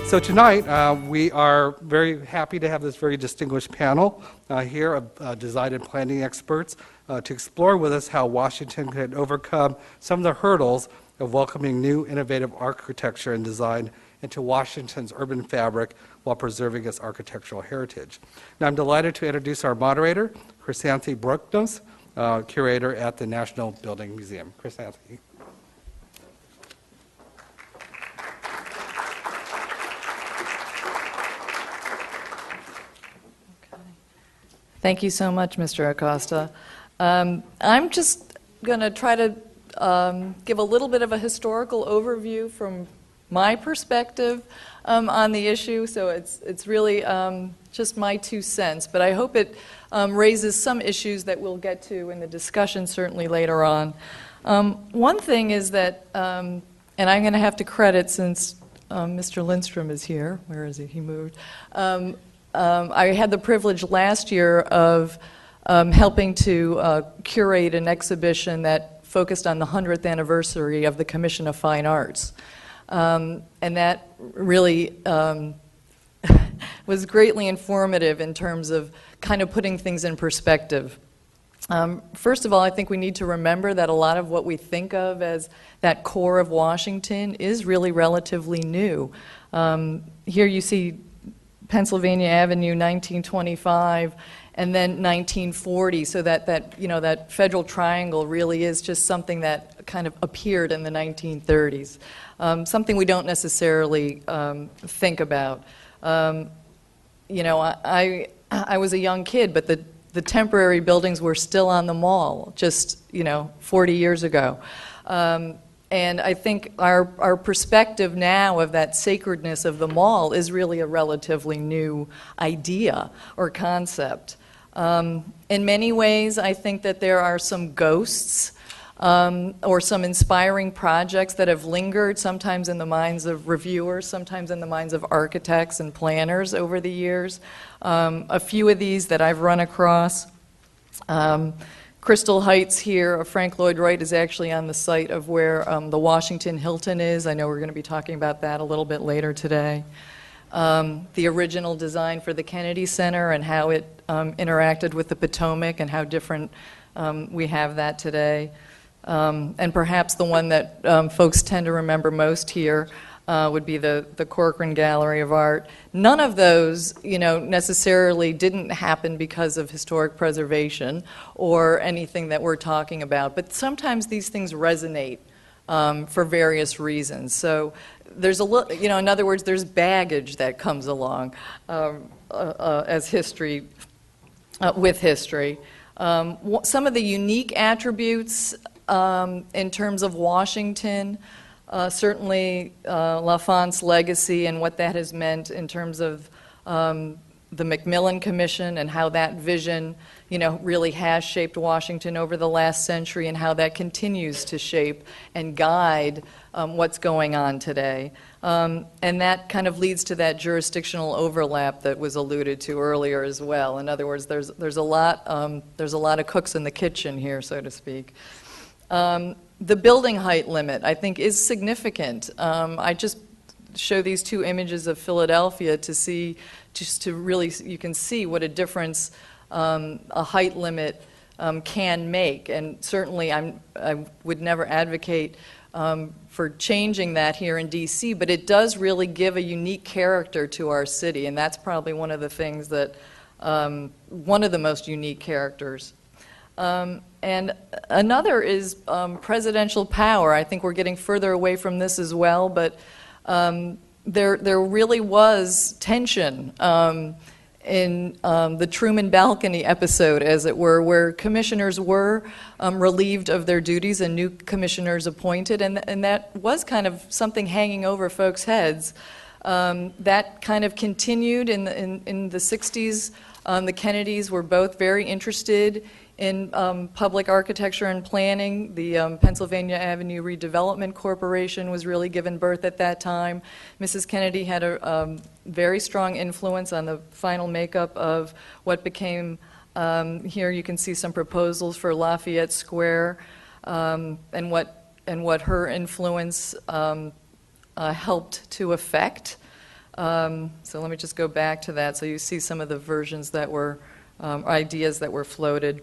So tonight, we are very happy to have this very distinguished panel here of design and planning experts to explore with us how Washington can overcome some of the hurdles of welcoming new innovative architecture and design into Washington's urban fabric while preserving its architectural heritage. Now I'm delighted to introduce our moderator, Chrysanthe Broikos, curator at the National Building Museum. Chrysanthe. Thank you so much, Mr. Acosta. I'm just going to try to give a little bit of a historical overview from my perspective on the issue, so it's really just my 2 cents, but I hope it raises some issues that we'll get to in the discussion certainly later on. One thing is that, and I'm going to have to credit since Mr. Lindstrom is here, where is he? He moved. I had the privilege last year of helping to curate an exhibition that focused on the 100th anniversary of the Commission of Fine Arts. And that really was greatly informative in terms of kind of putting things in perspective. First of all, I think we need to remember that a lot of what we think of as that core of Washington is really relatively new. Here you see Pennsylvania Avenue, 1925, and then 1940. So that federal triangle really is just something that kind of appeared in the 1930s. Something we don't necessarily think about. I was a young kid, but the temporary buildings were still on the mall just 40 years ago. And I think our perspective now of that sacredness of the mall is really a relatively new idea or concept. In many ways, I think that there are some ghosts or some inspiring projects that have lingered, sometimes in the minds of reviewers, sometimes in the minds of architects and planners over the years. A few of these that I've run across. Crystal Heights here, Frank Lloyd Wright is actually on the site of where the Washington Hilton is. I know we're going to be talking about that a little bit later today. The original design for the Kennedy Center and how it interacted with the Potomac and how different we have that today. And perhaps the one that folks tend to remember most here would be the Corcoran Gallery of Art. None of those, necessarily didn't happen because of historic preservation or anything that we're talking about, but sometimes these things resonate for various reasons. So there's in other words, there's baggage that comes along as history, with history. Some of the unique attributes in terms of Washington, certainly L'Enfant's legacy and what that has meant in terms of the Macmillan Commission and how that vision, really has shaped Washington over the last century and how that continues to shape and guide what's going on today. And that kind of leads to that jurisdictional overlap that was alluded to earlier as well. In other words, there's a lot of cooks in the kitchen here, so to speak. The building height limit, I think, is significant. I just show these 2 images of Philadelphia to see, just to really, you can see what a difference a height limit can make. And certainly I would never advocate for changing that here in D.C., but it does really give a unique character to our city, and that's probably one of the things that, one of the most unique characters. And another is presidential power. I think we're getting further away from this as well, but there really was tension in the Truman balcony episode, as it were, where commissioners were relieved of their duties and new commissioners appointed, and that was kind of something hanging over folks' heads. That kind of continued in the 60s. The Kennedys were both very interested in public architecture and planning. The Pennsylvania Avenue Redevelopment Corporation was really given birth at that time. Mrs. Kennedy had a very strong influence on the final makeup of what became, here you can see some proposals for Lafayette Square, and what her influence helped to affect. So let me just go back to that so you see some of the versions that were, ideas that were floated.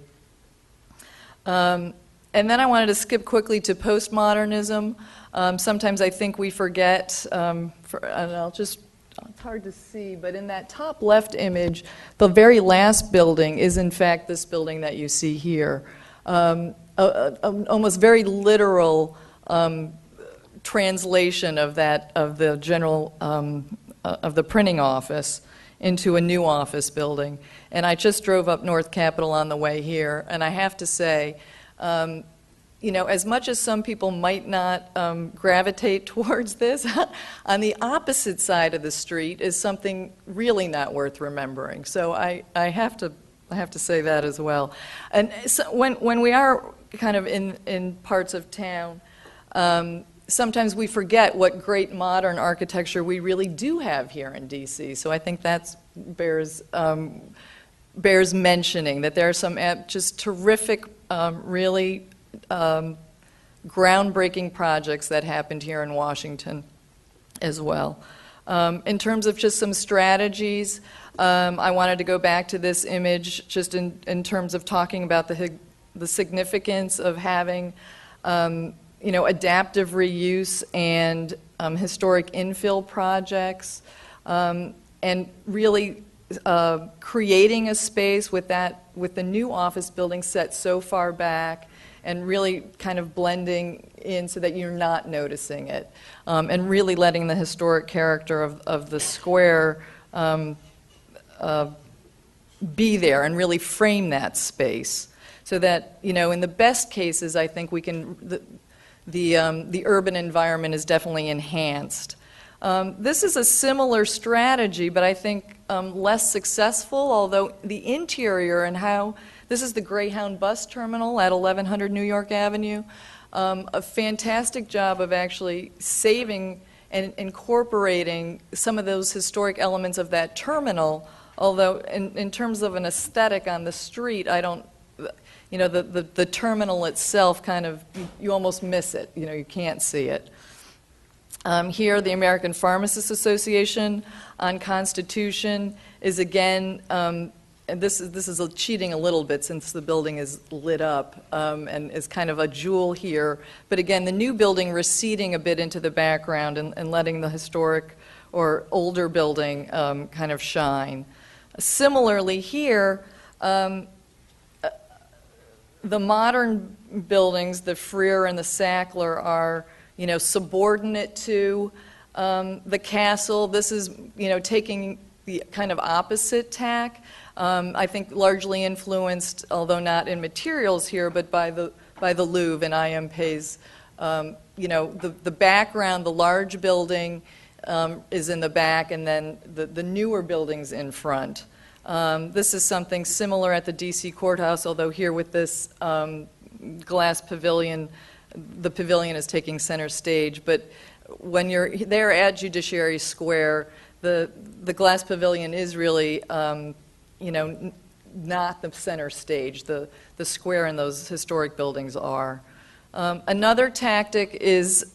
And then I wanted to skip quickly to postmodernism. Sometimes I think we forget, and it's hard to see, but in that top left image, the very last building is in fact this building that you see here. Almost very literal translation of the general, of the printing office into a new office building. And I just drove up North Capitol on the way here, and I have to say, as much as some people might not gravitate towards this, on the opposite side of the street is something really not worth remembering. So I have to say that as well. And so when we are kind of in parts of town, sometimes we forget what great modern architecture we really do have here in D.C. So I think that bears mentioning, that there are some just terrific, really groundbreaking projects that happened here in Washington as well. In terms of just some strategies, I wanted to go back to this image just in terms of talking about the significance of having adaptive reuse and historic infill projects, and really creating a space with the new office building set so far back and really kind of blending in so that you're not noticing it, and really letting the historic character of the square be there and really frame that space so that, in the best cases, I think we can, the urban environment is definitely enhanced. This is a similar strategy, but I think less successful, although the interior and how, this is the Greyhound bus terminal at 1100 New York Avenue, a fantastic job of actually saving and incorporating some of those historic elements of that terminal, although in terms of an aesthetic on the street, I don't, the terminal itself kind of, you almost miss it, you can't see it. Here, the American Pharmacists Association on Constitution is again, and this is cheating a little bit since the building is lit up and is kind of a jewel here. But again, the new building receding a bit into the background and letting the historic or older building kind of shine. Similarly here, the modern buildings, the Freer and the Sackler, are subordinate to the castle. This is taking the kind of opposite tack. I think largely influenced, although not in materials here, but by the Louvre and I.M. Pei's. The background, the large building is in the back, and then the newer buildings in front. This is something similar at the D.C. Courthouse, although here with this glass pavilion, the pavilion is taking center stage. But when you're there at Judiciary Square, the glass pavilion is really, not the center stage. The square and those historic buildings are. Another tactic is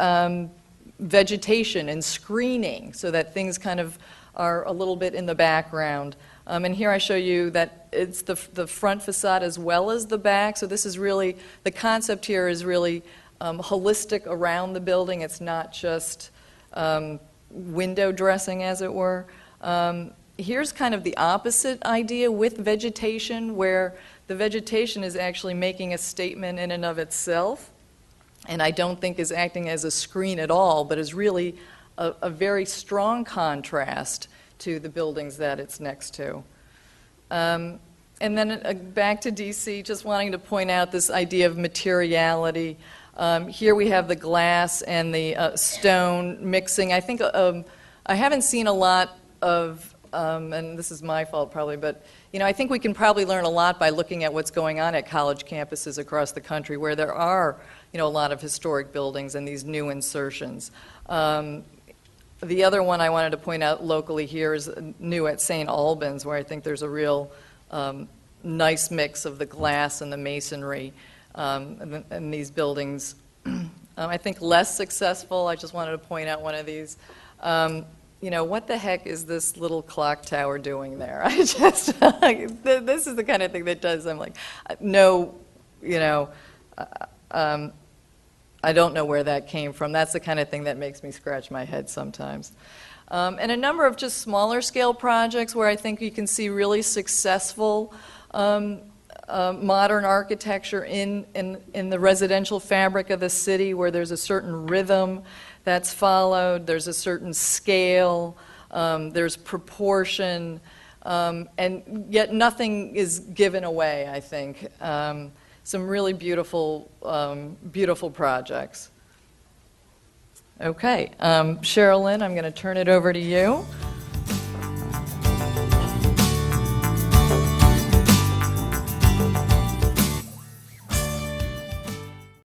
vegetation and screening, so that things kind of are a little bit in the background. And here I show you that it's the front facade as well as the back. So this is really, the concept here is really holistic around the building. It's not just window dressing, as it were. Here's kind of the opposite idea with vegetation, where the vegetation is actually making a statement in and of itself, and I don't think is acting as a screen at all, but is really a very strong contrast to the buildings that it's next to. And then back to DC, just wanting to point out this idea of materiality. Here we have the glass and the stone mixing. I think I haven't seen a lot of, and this is my fault probably, but I think we can probably learn a lot by looking at what's going on at college campuses across the country, where there are a lot of historic buildings and these new insertions. The other one I wanted to point out locally here is new at St. Albans, where I think there's a real nice mix of the glass and the masonry in these buildings. I think less successful, I just wanted to point out one of these. what the heck is this little clock tower doing there? I just, this is the kind of thing that does, I'm like, no, I don't know where that came from. That's the kind of thing that makes me scratch my head sometimes. And a number of just smaller scale projects where I think you can see really successful modern architecture in the residential fabric of the city, where there's a certain rhythm that's followed, there's a certain scale, there's proportion, and yet nothing is given away, I think. Some really beautiful, beautiful projects. Okay, Sherilyn, I'm going to turn it over to you.